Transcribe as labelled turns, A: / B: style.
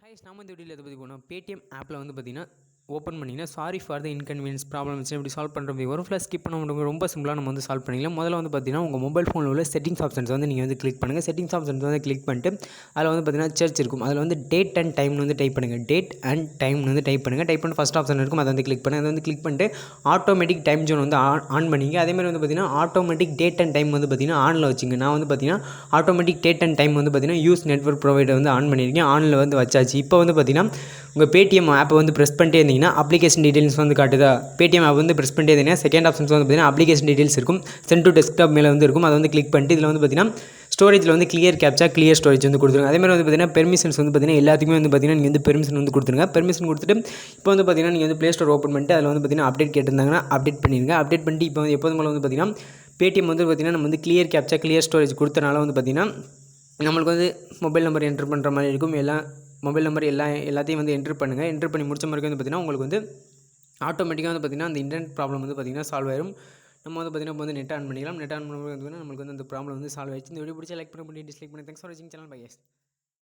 A: ஹாய்ஸ் நம்ம இந்த வீடியோவில் எதை பற்றி போனோம் பேடிஎம் ஆப்பில் வந்து பார்த்தீங்கன்னா ஓப்பன் பண்ணிங்கன்னா sorry for the inconvenience problem வச்சு எப்படி சால்வ் பண்ணுறது வரும் ஃப்ளாஷ் ஸ்கிப் பண்ண முடியும் ரொம்ப சிம்பிளாக நம்ம வந்து சால்வ் பண்ணிக்கலாம். முதல்ல வந்து பார்த்தீங்கன்னா உங்கள் மொபைல் ஃபோனில் உள்ள செட்டிங்ஸ் ஆப்ஷன்ஸ் வந்து நீங்கள் வந்து கிளிக் பண்ணுங்கள். செட்டிங்ஸ் ஆப்ஷன்ஸ் வந்து கிளிக் பண்ணிட்டு அதில் வந்து பார்த்தீங்கன்னா சர்ச் இருக்கும். அதில் வந்து டேட் அண்ட் டைம்னு வந்து டைப் பண்ணுங்கள். டேட் அண்ட் டைம்னு வந்து டைப் பண்ணுங்கள். டைப் பண்ணி ஃபஸ்ட் ஆப்ஷன் இருக்கும் அதை வந்து கிளிக் பண்ணுங்கள். அதை வந்து கிளிக் பண்ணிட்டு ஆட்டோமேட்டிக் டைம் ஜோன் வந்து ஆன் பண்ணிங்க. அதேமாதிரி வந்து பார்த்தீங்கன்னா ஆட்டோமேட்டிக் டேட் அண்ட் டைம் வந்து பார்த்தீங்கன்னா ஆனில் வச்சுங்க. நான் வந்து பார்த்தீங்கன்னா ஆட்டோமேட்டிக் டேட் அண்ட் டைம் வந்து பார்த்தீங்கன்னா யூஸ் நெட்வொர்க் ப்ரொவைடர் வந்து ஆன் பண்ணியிருக்கேன். ஆனில் வந்து வச்சாச்சு. இப்போ வந்து பார்த்தீங்கன்னா உங்கள் பேடிஎம் ஆப்பை வந்து ப்ரெஸ் பண்ணிட்டே இருந்தீங்கன்னா அப்ளிகேஷன் டீடைல்ஸ் வந்து காட்டுதா. பேடிஎம் ஆப் வந்து ப்ரெஸ் பண்ணிட்டே இருந்தீங்கன்னா செகண்ட் ஆப்ஷன்ஸ் வந்து பார்த்தீங்கன்னா அப்ளிகேஷன் டீடைல்ஸ் இருக்கும். சென்ட் டு டெஸ்க்டாப் மேலே வந்து இருக்கும். அதை வந்து கிளிக் பண்ணிட்டு இதில் வந்து பார்த்தீங்கன்னா ஸ்டோரேஜில் வந்து கிளியர் கேப்ச்சா கிளியர் ஸ்டோரேஜ் வந்து கொடுத்துருங்க. அதேமாதிரி வந்து பார்த்தீங்கன்னா பெர்மிஷன்ஸ் வந்து பார்த்தீங்கன்னா எல்லாத்துக்குமே வந்து பார்த்தீங்கன்னா நீங்கள் வந்து பெர்மிஷன் வந்து கொடுத்துருங்க. பெர்மிஷன் கொடுத்துட்டு இப்போ வந்து பார்த்தீங்கன்னா நீங்கள் வந்து ப்ளே ஸ்டோர் ஓப்பன் பண்ணிட்டு அதில் வந்து பார்த்தீங்கன்னா அப்டேட் கேட்டிருந்தாங்கன்னா அப்டேட் பண்ணிடுங்க. அப்டேட் பண்ணிட்டு இப்போ எப்போதும் போல வந்து பார்த்தீங்கன்னா பேடிஎம் வந்து பார்த்தீங்கன்னா நம்ம வந்து கிளியர் கேப்ச்சா கிளியர் ஸ்டோரேஜ் கொடுத்தனால வந்து பார்த்தீங்கன்னா நம்மளுக்கு வந்து மொபைல் நம்பர் என்ட்ரு பண்ணுற மாதிரி இருக்கும். மொபைல் நம்பர் எல்லாத்தையும் வந்து என்ட்ரு பண்ணுங்கள். என்ட்ரு பண்ணி முடிச்ச மாதிரி வந்து பார்த்தீங்கன்னா உங்களுக்கு வந்து ஆட்டோமேட்டிக்காக வந்து பார்த்தீங்கன்னா அந்த இன்டர்நெட் ப்ராப்ளம் வந்து பார்த்தீங்கன்னா சால்வ் ஆயிடும். நம்ம வந்து பார்த்தீங்கன்னா இப்போ வந்து நெட் ஆன் பண்ணிக்கலாம். நெட் ஆன் பண்ணும்போது நம்மளுக்கு வந்து அந்த ப்ராப்ளம் வந்து சால்வ் ஆயிடுச்சு. இந்த வீடியோ பிடிச்சா லைக் பண்ணி டிஸ்லைக் பண்ணி தேங்க்ஸ் ஃபார் வாட்சிங் சேனல் பை.